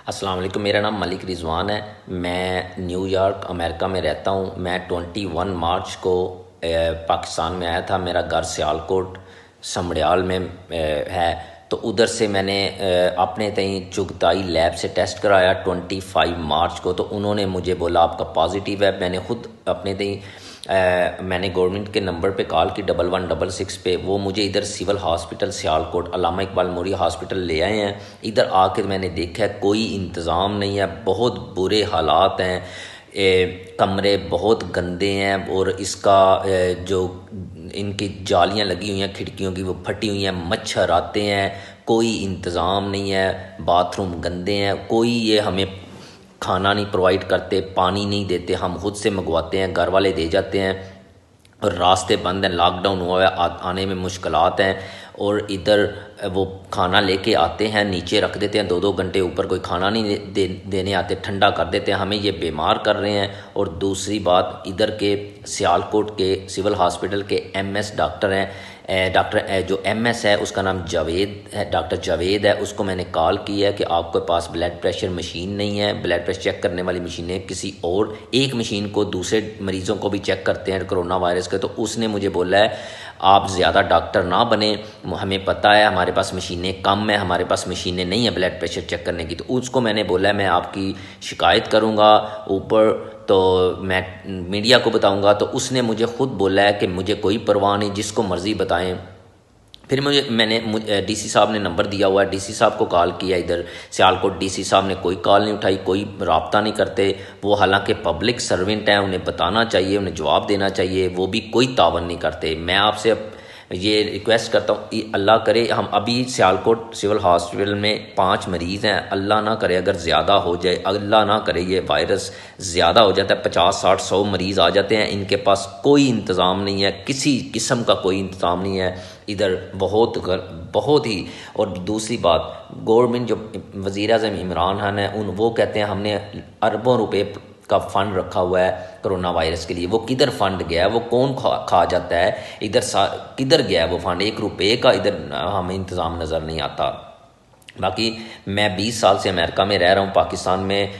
अस्सलाम वालेकुम। मेरा नाम मलिक रिजवान है। मैं न्यूयॉर्क अमेरिका में रहता हूँ। मैं 21 मार्च को पाकिस्तान में आया था। मेरा घर सियालकोट समड़ियाल में है। तो उधर से मैंने अपने तई चुगताई लैब से टेस्ट कराया 25 मार्च को। तो उन्होंने मुझे बोला आपका पॉजिटिव है। मैंने खुद अपने तई मैंने गवर्नमेंट के नंबर पे कॉल की 1166 पे। वो मुझे इधर सिविल हॉस्पिटल सियालकोट अल्लामा इकबाल मोरी हॉस्पिटल ले आए हैं। इधर आकर मैंने देखा है कोई इंतज़ाम नहीं है, बहुत बुरे हालात हैं। कमरे बहुत गंदे हैं और इसका जो इनकी जालियां लगी हुई हैं खिड़कियों की वो फटी हुई हैं, मच्छर आते हैं, कोई इंतज़ाम नहीं है, बाथरूम गंदे हैं, कोई ये हमें खाना नहीं प्रोवाइड करते, पानी नहीं देते, हम खुद से मंगवाते हैं, घर वाले दे जाते हैं और रास्ते बंद हैं, लॉकडाउन हुआ है, आने में मुश्किलात हैं। और इधर वो खाना लेके आते हैं, नीचे रख देते हैं, 2-2 घंटे ऊपर कोई खाना नहीं देने आते, ठंडा कर देते हैं, हमें ये बीमार कर रहे हैं। और दूसरी बात, इधर के सियालकोट के सिविल हॉस्पिटल के MS डॉक्टर हैं, डॉक्टर जो MS है उसका नाम जावेद है, डॉक्टर जावेद है। उसको मैंने कॉल की है कि आपके पास ब्लड प्रेशर मशीन नहीं है, ब्लड प्रेशर चेक करने वाली मशीनें किसी और एक मशीन को दूसरे मरीज़ों को भी चेक करते हैं कोरोना वायरस के। तो उसने मुझे बोला है आप ज़्यादा डॉक्टर ना बने, हमें पता है हमारे पास मशीनें कम है, हमारे पास मशीनें नहीं है ब्लड प्रेशर चेक करने की। तो उसको मैंने बोला है मैं आपकी शिकायत करूँगा ऊपर, तो मैं मीडिया को बताऊंगा। तो उसने मुझे खुद बोला है कि मुझे कोई परवाह नहीं, जिसको मर्ज़ी बताएं। फिर मैंने DC साहब ने नंबर दिया हुआ है, DC साहब को कॉल किया, इधर सियालकोट DC साहब ने कोई कॉल नहीं उठाई, कोई रब्ता नहीं करते। वो हालांकि पब्लिक सर्वेंट हैं, उन्हें बताना चाहिए, उन्हें जवाब देना चाहिए, वो भी कोई तावन नहीं करते। मैं आपसे ये रिक्वेस्ट करता हूँ, अल्लाह करे, हम अभी सियालकोट सिविल हॉस्पिटल में 5 मरीज़ हैं, अल्लाह ना करे अगर ज़्यादा हो जाए, अल्लाह ना करे ये वायरस ज़्यादा हो जाता है, 50-60-100 मरीज़ आ जाते हैं, इनके पास कोई इंतज़ाम नहीं है, किसी किस्म का कोई इंतज़ाम नहीं है इधर, बहुत ही। और दूसरी बात, गवर्नमेंट जो वज़ीर आज़म इमरान खान है वो कहते हैं हमने अरबों रुपए का फ़ंड रखा हुआ है कोरोना वायरस के लिए। वो किधर फ़ंड गया है, वो कौन खा जाता है, इधर किधर गया है वो फ़ंड, 1 रुपये का इधर हमें इंतज़ाम नज़र नहीं आता। बाकी मैं 20 साल से अमेरिका में रह रहा हूँ, पाकिस्तान में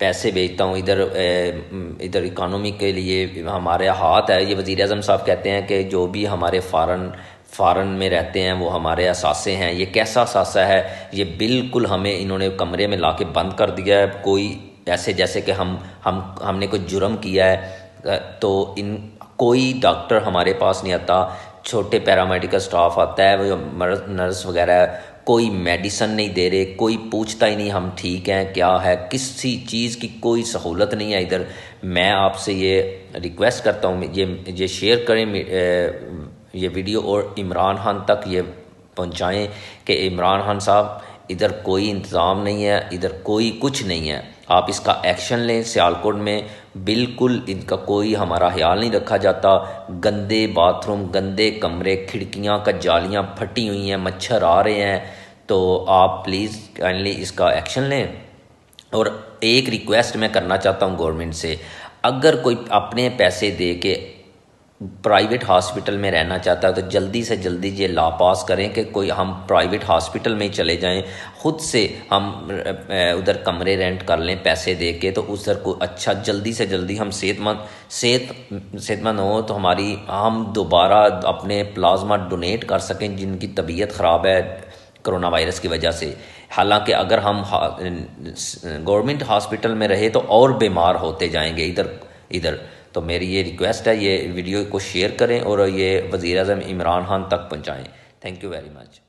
पैसे भेजता हूँ, इधर इकानमी के लिए हमारे हाथ है। ये वज़ीर आज़म साहब कहते हैं कि जो भी हमारे फ़ारन में रहते हैं वो हमारे असासे हैं। ये कैसा असासा है, ये बिल्कुल हमें इन्होंने कमरे में लाके बंद कर दिया है, कोई ऐसे जैसे कि हमने कोई जुर्म किया है। तो कोई डॉक्टर हमारे पास नहीं आता, छोटे पैरामेडिकल स्टाफ आता है, वो नर्स वगैरह, कोई मेडिसिन नहीं दे रहे, कोई पूछता ही नहीं हम ठीक हैं क्या है, किसी चीज़ की कोई सहूलत नहीं है इधर। मैं आपसे ये रिक्वेस्ट करता हूँ, ये शेयर करें ये वीडियो और इमरान खान तक ये पहुँचाएँ कि इमरान खान साहब इधर कोई इंतज़ाम नहीं है, इधर कोई कुछ नहीं है, आप इसका एक्शन लें। सियालकोट में बिल्कुल इनका कोई हमारा ख्याल नहीं रखा जाता, गंदे बाथरूम, गंदे कमरे, खिड़कियां का जालियां फटी हुई हैं, मच्छर आ रहे हैं। तो आप प्लीज़ काइंडली इसका एक्शन लें। और एक रिक्वेस्ट मैं करना चाहता हूं गवर्नमेंट से, अगर कोई अपने पैसे दे के प्राइवेट हॉस्पिटल में रहना चाहता है तो जल्दी से जल्दी ये लॉ पास करें कि कोई हम प्राइवेट हॉस्पिटल में ही चले जाएं, खुद से हम उधर कमरे रेंट कर लें पैसे दे के। तो उधर को अच्छा जल्दी से जल्दी हम सेहतमंद हो, तो हम दोबारा अपने प्लाज्मा डोनेट कर सकें जिनकी तबीयत ख़राब है कोरोना वायरस की वजह से। हालांकि अगर हम गवर्नमेंट हॉस्पिटल में रहे तो और बीमार होते जाएंगे इधर। तो मेरी ये रिक्वेस्ट है, ये वीडियो को शेयर करें और ये वज़ीर आज़म इमरान खान तक पहुँचाएँ। Thank you very much.